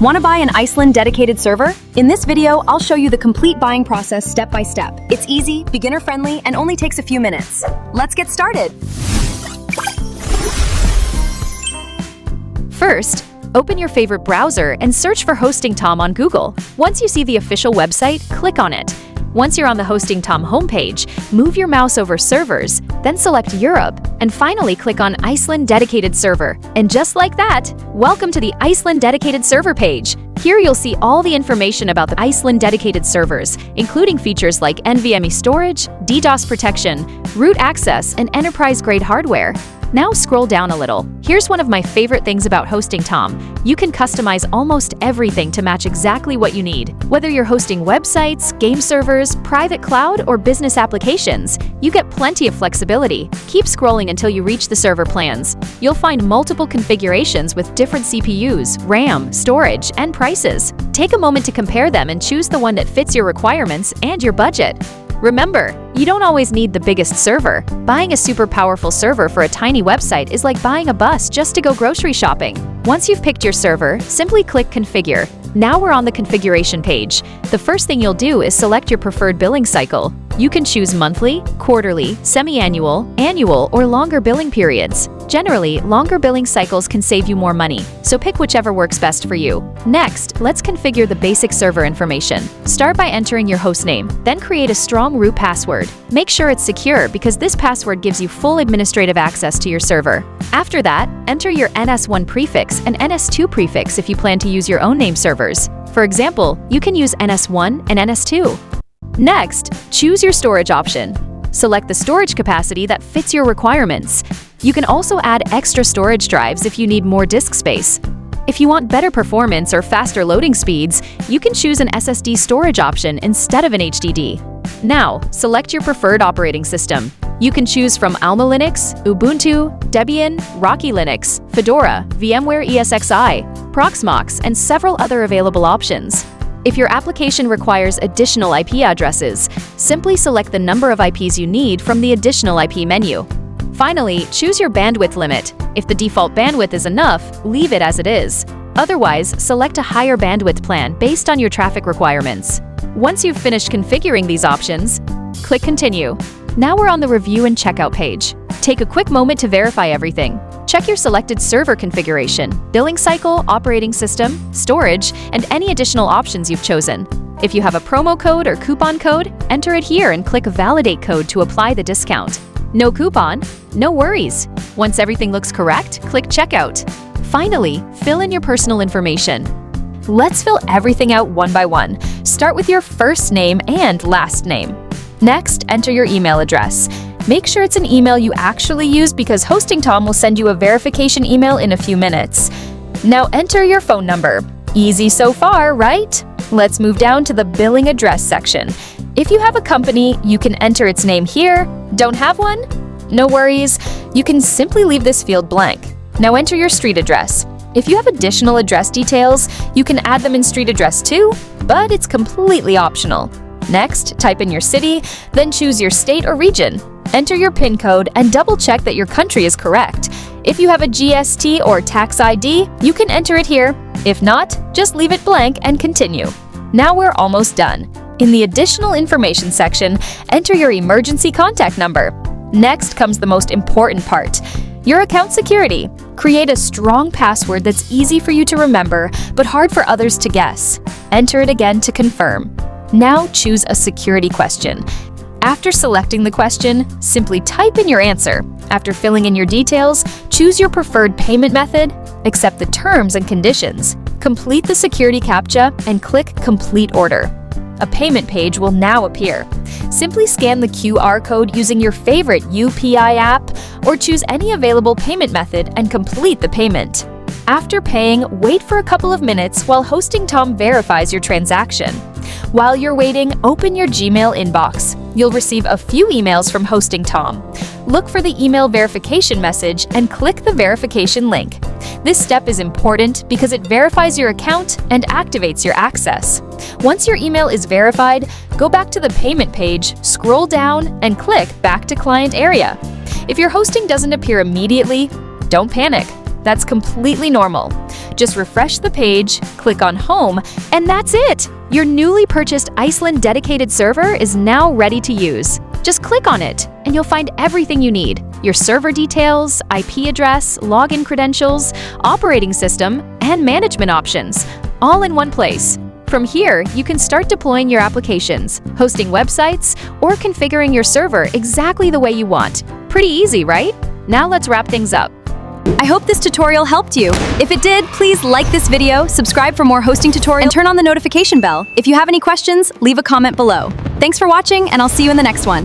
Want to buy an Iceland Dedicated Server? In this video, I'll show you the complete buying process step by step. It's easy, beginner-friendly, and only takes a few minutes. Let's get started! First, open your favorite browser and search for HostingTom on Google. Once you see the official website, click on it. Once you're on the HostingTom homepage, move your mouse over Servers, then select Europe, and finally click on Iceland Dedicated Server. And just like that, welcome to the Iceland Dedicated Server page. Here you'll see all the information about the Iceland Dedicated Servers, including features like NVMe storage, DDoS protection, root access, and enterprise-grade hardware. Now scroll down a little. Here's one of my favorite things about HostingTom. You can customize almost everything to match exactly what you need. Whether you're hosting websites, game servers, private cloud, or business applications, you get plenty of flexibility. Keep scrolling until you reach the server plans. You'll find multiple configurations with different CPUs, RAM, storage, and prices. Take a moment to compare them and choose the one that fits your requirements and your budget. Remember, you don't always need the biggest server. Buying a super powerful server for a tiny website is like buying a bus just to go grocery shopping. Once you've picked your server, simply click Configure. Now we're on the configuration page. The first thing you'll do is select your preferred billing cycle. You can choose monthly, quarterly, semi-annual, annual, or longer billing periods. Generally, longer billing cycles can save you more money, so pick whichever works best for you. Next, let's configure the basic server information. Start by entering your hostname, then create a strong root password. Make sure it's secure because this password gives you full administrative access to your server. After that, enter your NS1 prefix and NS2 prefix if you plan to use your own name servers. For example, you can use NS1 and NS2. Next, choose your storage option. Select the storage capacity that fits your requirements. You can also add extra storage drives if you need more disk space. If you want better performance or faster loading speeds, you can choose an SSD storage option instead of an HDD. Now, select your preferred operating system. You can choose from Alma Linux, Ubuntu, Debian, Rocky Linux, Fedora, VMware ESXi, Proxmox, and several other available options. If your application requires additional IP addresses, simply select the number of IPs you need from the Additional IP menu. Finally, choose your bandwidth limit. If the default bandwidth is enough, leave it as it is. Otherwise, select a higher bandwidth plan based on your traffic requirements. Once you've finished configuring these options, click Continue. Now we're on the Review and Checkout page. Take a quick moment to verify everything. Check your selected server configuration, billing cycle, operating system, storage, and any additional options you've chosen. If you have a promo code or coupon code, enter it here and click Validate Code to apply the discount. No coupon? No worries. Once everything looks correct, click Checkout. Finally, fill in your personal information. Let's fill everything out one by one. Start with your first name and last name. Next, enter your email address. Make sure it's an email you actually use because HostingTom will send you a verification email in a few minutes. Now enter your phone number. Easy so far, right? Let's move down to the billing address section. If you have a company, you can enter its name here. Don't have one? No worries. You can simply leave this field blank. Now enter your street address. If you have additional address details, you can add them in street address too, but it's completely optional. Next, type in your city, then choose your state or region. Enter your PIN code and double-check that your country is correct. If you have a GST or tax ID, you can enter it here. If not, just leave it blank and continue. Now we're almost done. In the Additional Information section, enter your emergency contact number. Next comes the most important part, your account security. Create a strong password that's easy for you to remember, but hard for others to guess. Enter it again to confirm. Now choose a security question. After selecting the question, simply type in your answer. After filling in your details, choose your preferred payment method, accept the terms and conditions, complete the security CAPTCHA, and click Complete Order. A payment page will now appear. Simply scan the QR code using your favorite UPI app or choose any available payment method and complete the payment. After paying, wait for a couple of minutes while HostingTom verifies your transaction. While you're waiting, open your Gmail inbox. You'll receive a few emails from HostingTom. Look for the email verification message and click the verification link. This step is important because it verifies your account and activates your access. Once your email is verified, go back to the payment page, scroll down, and click Back to Client Area. If your hosting doesn't appear immediately, don't panic. That's completely normal. Just refresh the page, click on Home, and that's it! Your newly purchased Iceland Dedicated Server is now ready to use. Just click on it, and you'll find everything you need. Your server details, IP address, login credentials, operating system, and management options, all in one place. From here, you can start deploying your applications, hosting websites, or configuring your server exactly the way you want. Pretty easy, right? Now let's wrap things up. I hope this tutorial helped you. If it did, please like this video, subscribe for more hosting tutorials, and turn on the notification bell. If you have any questions, leave a comment below. Thanks for watching, and I'll see you in the next one.